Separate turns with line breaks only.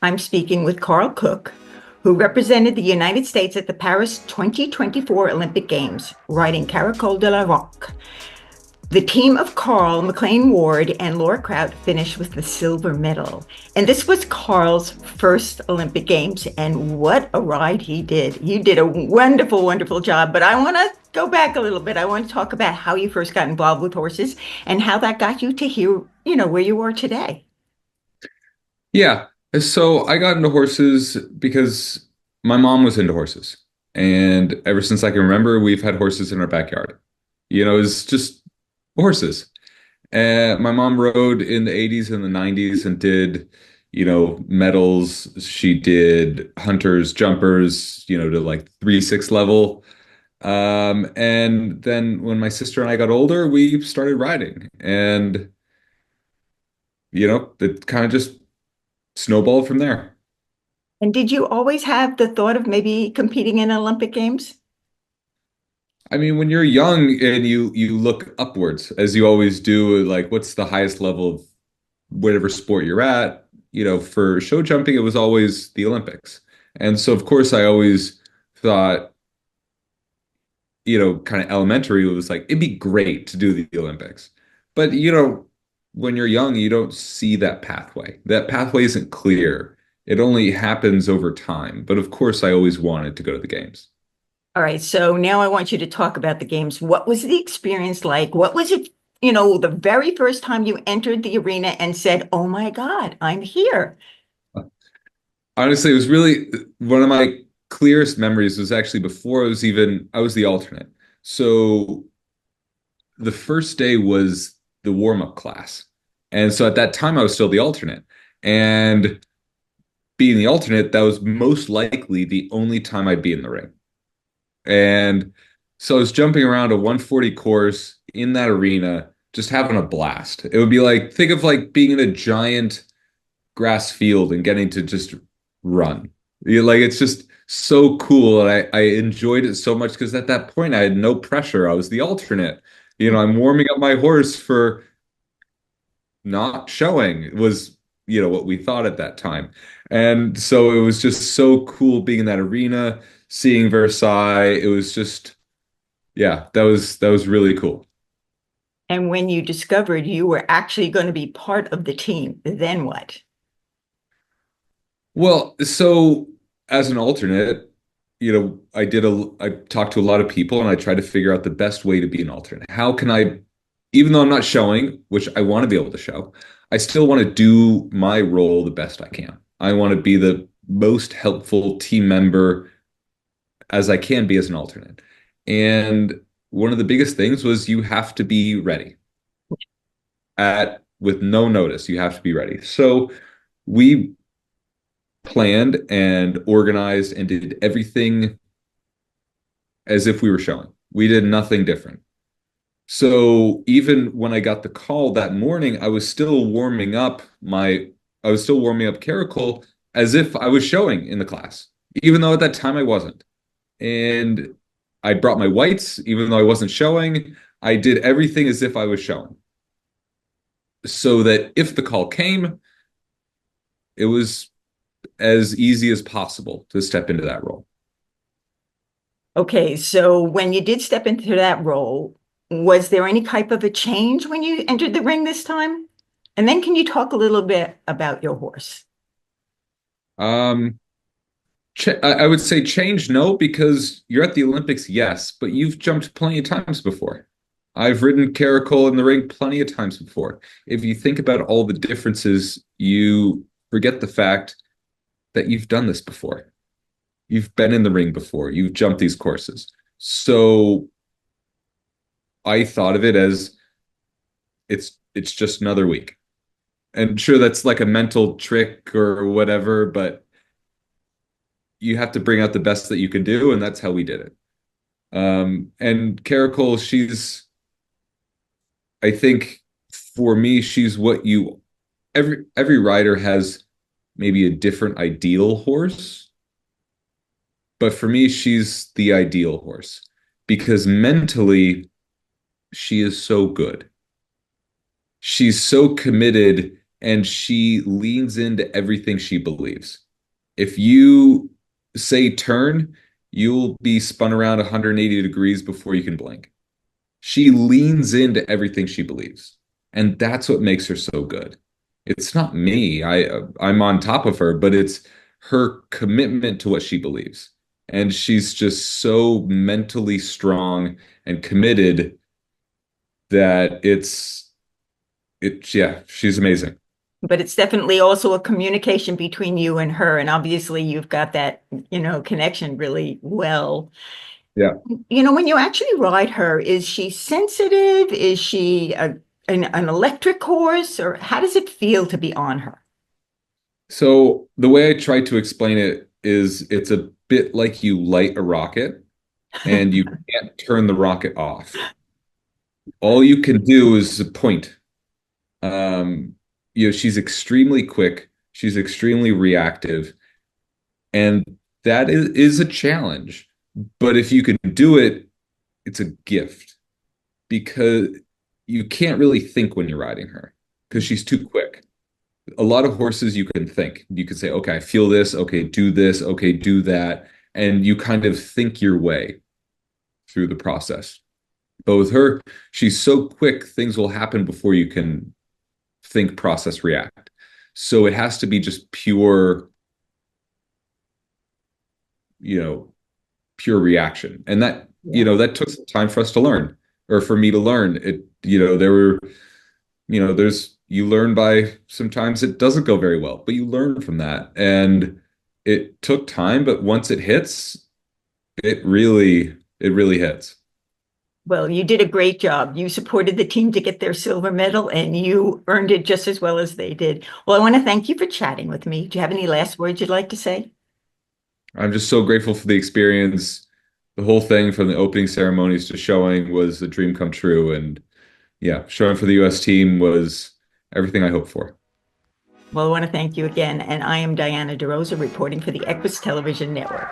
I'm speaking with Karl Cook, who represented the United States at the Paris 2024 Olympic Games, riding Caracole de la Roque. The team of Karl, McLean Ward, and Laura Kraut finished with the silver medal. And this was Karl's first Olympic Games, and what a ride he did. You did a wonderful, wonderful job, but I want to go back a little bit. I want to talk about how you first got involved with horses and how that got you to here, where you are today.
Yeah. So I got into horses because my mom was into horses. And ever since I can remember, we've had horses in our backyard. It's just horses. And my mom rode in the 80s and the 90s and did, medals. She did hunters, jumpers, to like 3-6 level. And then when my sister and I got older, we started riding. And, it kind of just snowballed from there.
And did you always have the thought of maybe competing in Olympic Games?
I mean, when you're young and you look upwards, as you always do, like what's the highest level of whatever sport you're at? For show jumping, it was always the Olympics. And so, of course, I always thought, kind of elementary, it was like it'd be great to do the Olympics. But, when you're young, you don't see that pathway. That pathway isn't clear. It only happens over time. But of course, I always wanted to go to the games.
All right, so now I want you to talk about the games. What was the experience like? What was it, the very first time you entered the arena and said, "Oh my God, I'm here"?
Honestly, it was really one of my clearest memories was actually before I was the alternate. So the first day was the warm-up class. And so at that time I was still the alternate. And being the alternate, that was most likely the only time I'd be in the ring. And so I was jumping around a 140 course in that arena, just having a blast. It would be like, think of like being in a giant grass field and getting to just run. Like it's just so cool. And I enjoyed it so much because at that point I had no pressure. I was the alternate. I'm warming up my horse for not showing. It was, what we thought at that time. And so it was just so cool being in that arena, seeing Versailles. It was just, yeah, that was really cool.
And when you discovered you were actually going to be part of the team, then what?
Well, so as an alternate, I talked to a lot of people and I tried to figure out the best way to be an alternate. How can I, even though I'm not showing, which I want to be able to show, I still want to do my role the best I can. I want to be the most helpful team member as I can be as an alternate. And one of the biggest things was you have to be ready at with no notice. You have to be ready. So we planned and organized and did everything as if we were showing. We did nothing different. So even when I got the call that morning, I was still warming up Caracole as if I was showing in the class, even though at that time I wasn't. And I brought my whites, even though I wasn't showing. I did everything as if I was showing, so that if the call came, it was as easy as possible to step into that role.
Okay, so when you did step into that role, was there any type of a change when you entered the ring this time? And then can you talk a little bit about your horse?
Um, I would say change, no, because you're at the Olympics, yes, but you've jumped plenty of times before. I've ridden Caracol in the ring plenty of times before. If you think about all the differences, you forget the fact that you've done this before. You've been in the ring before. You've jumped these courses. So I thought of it as it's just another week. And sure, that's like a mental trick or whatever, but you have to bring out the best that you can do, and that's how we did it. And Caracole, I think for me, she's what you every rider has maybe a different ideal horse. But for me, she's the ideal horse because mentally, she is so good. She's so committed and she leans into everything she believes. If you say turn, you'll be spun around 180 degrees before you can blink. She leans into everything she believes. And that's what makes her so good. It's not me. I'm on top of her, but it's her commitment to what she believes. And she's just so mentally strong and committed that yeah, she's amazing.
But it's definitely also a communication between you and her. And obviously you've got that, connection really well.
Yeah.
When you actually ride her, is she sensitive? Is she an electric horse? Or how does it feel to be on her?
So the way I try to explain it is it's a bit like you light a rocket and you can't turn the rocket off. All you can do is point. Um, she's extremely quick, she's extremely reactive, and that is a challenge. But if you can do it, it's a gift because you can't really think when you're riding her because she's too quick. A lot of horses you can think. You can say, okay, I feel this, okay, do that. And you kind of think your way through the process. But with her, she's so quick, things will happen before you can think, process, react. So it has to be just you know, pure reaction. And that,
Yeah.
that took some time for us to learn, or for me to learn. There were, you learn by sometimes it doesn't go very well, but you learn from that. And it took time, but once it hits, it really hits.
Well, you did a great job. You supported the team to get their silver medal, and you earned it just as well as they did. Well, I want to thank you for chatting with me. Do you have any last words you'd like to say?
I'm just so grateful for the experience. The whole thing from the opening ceremonies to showing was a dream come true. And yeah, showing for the US team was everything I hoped for.
Well, I want to thank you again. And I am Diana DeRosa reporting for the Equus Television Network.